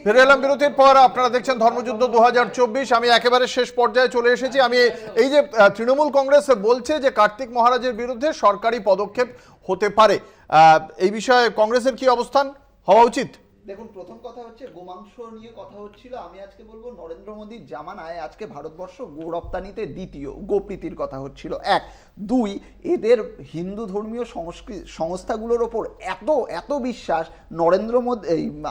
ফিরে এলাম বিরতির পর। আপনারা দেখছেন ধর্মযুদ্ধ 2024। আমি একেবারে শেষ পর্যায়ে চলে এসেছি। আমি এই যে তৃণমূল কংগ্রেস বলছে যে কার্তিক মহারাজের বিরুদ্ধে সরকারি পদক্ষেপ হতে পারে, এই বিষয়ে কংগ্রেসের কি অবস্থান হওয়া উচিত? দেখুন, প্রথম কথা হচ্ছে গোমাংস নিয়ে কথা হচ্ছিল। আমি আজকে বলবো নরেন্দ্র মোদীর জামানায় আজকে ভারতবর্ষ গো রপ্তানিতে দ্বিতীয়। গোপ্রীতির কথা হচ্ছিল এক। দুই, এদের হিন্দু ধর্মীয় সংস্থাগুলোর ওপর এত বিশ্বাস। নরেন্দ্র মোদী,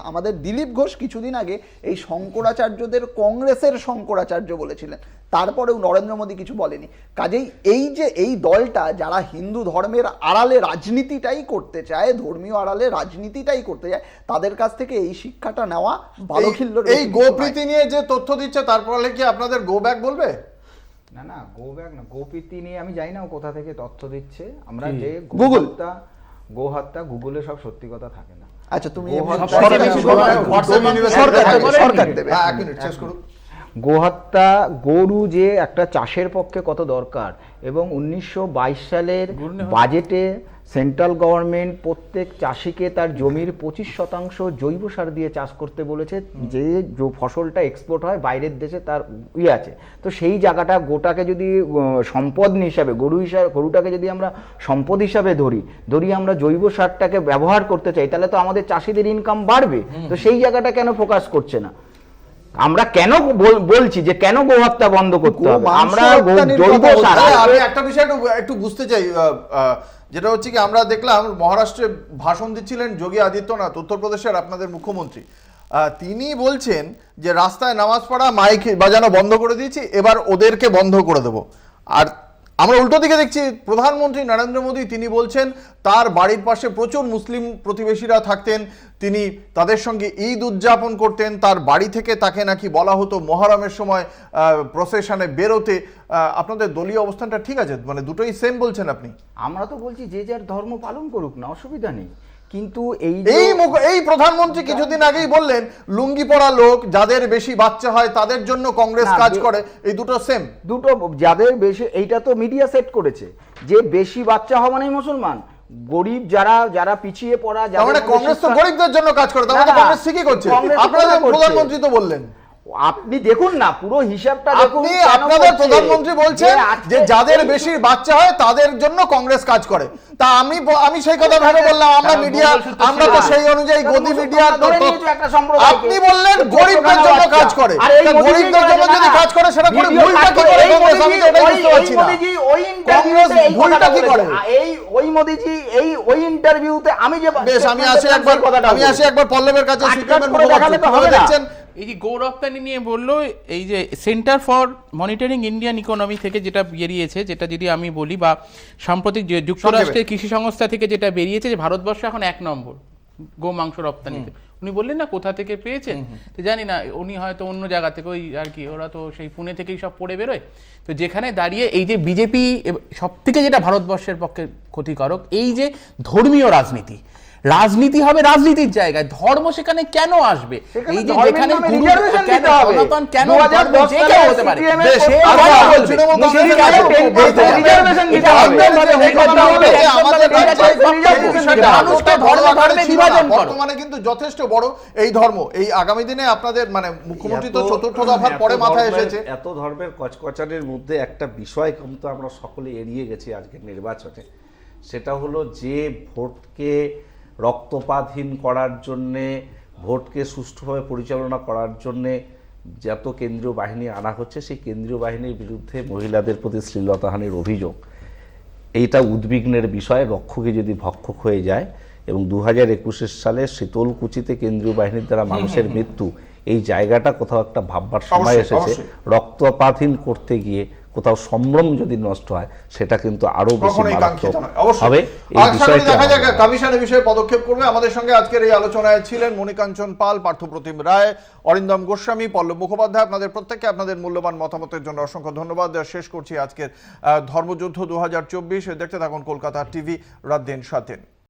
আমাদের দিলীপ ঘোষ কিছুদিন আগে এই শঙ্করাচার্যদের কংগ্রেসের শঙ্করাচার্য বলেছিলেন, তারপরেও নরেন্দ্র মোদী কিছু বলেনি। কাজেই এই দলটা যারা হিন্দু ধর্মের আড়ালে রাজনীতিটাই করতে চায়, ধর্মীয় আড়ালে রাজনীতিটাই করতে চায়, তাদের কাছ থেকে এই শিক্ষাটা নেওয়া ভালো। এই গোপ্রীতি নিয়ে যে তথ্য দিচ্ছে তারপরে কি আপনাদের গো ব্যাক বলবে? না না, গো ব্যাক না, গোপ্রীতি নিয়ে আমি জানি না কোথা থেকে তথ্য দিচ্ছে। আমরা যে গো হত্যা গুগলে সব সত্যি কথা থাকে না। আচ্ছা, তুমি গোহত্যা, গরু যে একটা চাষের পক্ষে কত দরকার, এবং 1922 সালের বাজেটে সেন্ট্রাল গভর্নমেন্ট প্রত্যেক চাষিকে তার জমির 25% জৈব সার দিয়ে চাষ করতে বলেছে, যে ফসলটা এক্সপোর্ট হয় বাইরের দেশে তার আছে। তো সেই জায়গাটা গোটাকে যদি সম্পদ হিসাবে গরুটাকে যদি আমরা সম্পদ হিসাবে ধরি আমরা জৈব সারটাকে ব্যবহার করতে চাই, তাহলে তো আমাদের চাষিদের ইনকাম বাড়বে। তো সেই জায়গাটা কেন ফোকাস করছে না? আমরা কেন বলছি যে কেন গোহত্যা বন্ধ করতে হবে? আমরা জৈব সার, আমি একটা বিষয় একটু বুঝতে চাই, যেটা হচ্ছে কি আমরা দেখলাম মহারাষ্ট্রে ভাষণ দিচ্ছিলেন যোগী আদিত্যনাথ, উত্তরপ্রদেশের আপনাদের মুখ্যমন্ত্রী। তিনি বলছেন যে রাস্তায় নামাজ পড়া মাইক বাজানো বন্ধ করে দিয়েছি, এবার ওদেরকে বন্ধ করে দেবো। আর আমরা উল্টো দিকে দেখছি প্রধানমন্ত্রী নরেন্দ্র মোদী, তিনি বলছেন তার বাড়ির পাশে প্রচুর মুসলিম প্রতিবেশীরা থাকতেন, তিনি তাদের সঙ্গে ঈদ উদযাপন করতেন, তার বাড়ি থেকে তাকে নাকি বলা হতো মহরমের সময় প্রসেশনে বেরোতে। আপনাদের দলীয় অবস্থানটা ঠিক আছে? মানে দুটোই সেম বলছেন আপনি? আমরা তো বলছি যে যার ধর্ম পালন করুক না, অসুবিধা নেই। কিন্তু এই প্রধানমন্ত্রী কিছুদিন আগেই বললেন লুঙ্গি পরা লোক যাদের বেশি বাচ্চা হয় তাদের জন্য কংগ্রেস কাজ করে। এই দুটো সেম, দুটো যাদের বেশি, এইটা তো মিডিয়া সেট করেছে যে বেশি বাচ্চা হওয়া মানেই মুসলমান। গরিব যারা পিছিয়ে পড়া, তার মানে কংগ্রেস তো গরিবদের জন্য কাজ করে, তার মানে কংগ্রেস ঠিকই করছে। আপনাদের প্রধানমন্ত্রী তো বললেন, আপনি দেখুন না পুরো হিসাবটা দেখুন। আপনাদের প্রধানমন্ত্রী বলছেন যে যাদের বেশি বাচ্চা হয় তাদের জন্য কংগ্রেস কাজ করে। তা আমি সেই কথা ভেবে বললাম আমরা মিডিয়া, আমরা তো সেই অনুযায়ী গদি মিডিয়া। আপনি বললেন গরিবদের জন্য কাজ করে, গরিবদের জন্য যদি কাজ করে সেটা করে ভুলটা কি করে কংগ্রেস? আমি তো এটাই বুঝতে পারছি না, কংগ্রেস ভুলটা কি করে? ওই মোদিজি ওই ইন্টারভিউতে আমি যে বেশ, আমি আসি একবার পল্লবের কাছে। দেখছেন এই যে গো রপ্তানি নিয়ে বললো, এই যে centre for monitoring Indian economy থেকে যেটা বেরিয়েছে, যেটা যদি আমি বলি, বা সাম্প্রতিক যুক্তরাষ্ট্রের কৃষি সংস্থা থেকে যেটা বেরিয়েছে, যে ভারতবর্ষ এখন 1 নম্বর গো মাংস রপ্তানিতে। উনি বললেন না কোথা থেকে পেয়েছেন, তো জানি না, উনি হয়তো অন্য জায়গা থেকে, ওই আর কি, ওরা তো সেই পুনে থেকেই সব পড়ে বেরোয়। তো যেখানে দাঁড়িয়ে এই যে বিজেপি সব থেকে যেটা ভারতবর্ষের পক্ষে ক্ষতিকারক, এই যে ধর্মীয় রাজনীতি হবে রাজনীতির জায়গায়, ধর্ম সেখানে কেন আসবে? এই যে যেখানে সনাতন কেন হতে পারে, বর্তমানে কিন্তু যথেষ্ট বড় এই ধর্ম। এই আগামী দিনে আপনাদের মানে মুখ্যমন্ত্রী তো চতুর্থ দফার পরে মাথায় এসেছে, এত ধর্মের কচকচানির মধ্যে একটা বিষয় কিন্তু আমরা সকলে এড়িয়ে গেছি আজকের নির্বাচনে। সেটা হলো যে ভোটকে রক্তপাতহীন করার জন্যে, ভোটকে সুষ্ঠুভাবে পরিচালনা করার জন্যে যত কেন্দ্রীয় বাহিনী আনা হচ্ছে, সেই কেন্দ্রীয় বাহিনীর বিরুদ্ধে মহিলাদের প্রতি শ্লীলতাহানির অভিযোগ, এইটা উদ্বিগ্নের বিষয়। রক্ষকে যদি ভক্ষক হয়ে যায়, এবং 2021 সালে শীতলকুচিতে কেন্দ্রীয় বাহিনীর দ্বারা মানুষের মৃত্যু, এই জায়গাটা কোথাও একটা ভাববার সময় এসেছে। রক্তপাতহীন করতে গিয়ে কোথাও সম্ভ্রম যদি নষ্ট হয়, সেটা কিন্তু আরো বেশি মারাত্মক হবে। এই বিষয়টা দেখা যাক কমিশন এই বিষয়ে পদক্ষেপ করবে। আমাদের সঙ্গে আজকের এই আলোচনায় ছিলেন মণিকাঞ্চন পাল, পার্থপ্রতিম রায়, অরিন্দম গোস্বামী, পল্লব মুখোপাধ্যায়। আপনাদের প্রত্যেককে আপনাদের মূল্যবান মতামতের জন্য অসংখ্য ধন্যবাদ। শেষ করছি আজকের ধর্মযুদ্ধ 2024। দেখতে থাকুন কলকাতা টিভি, রাত দিন 7 দিন।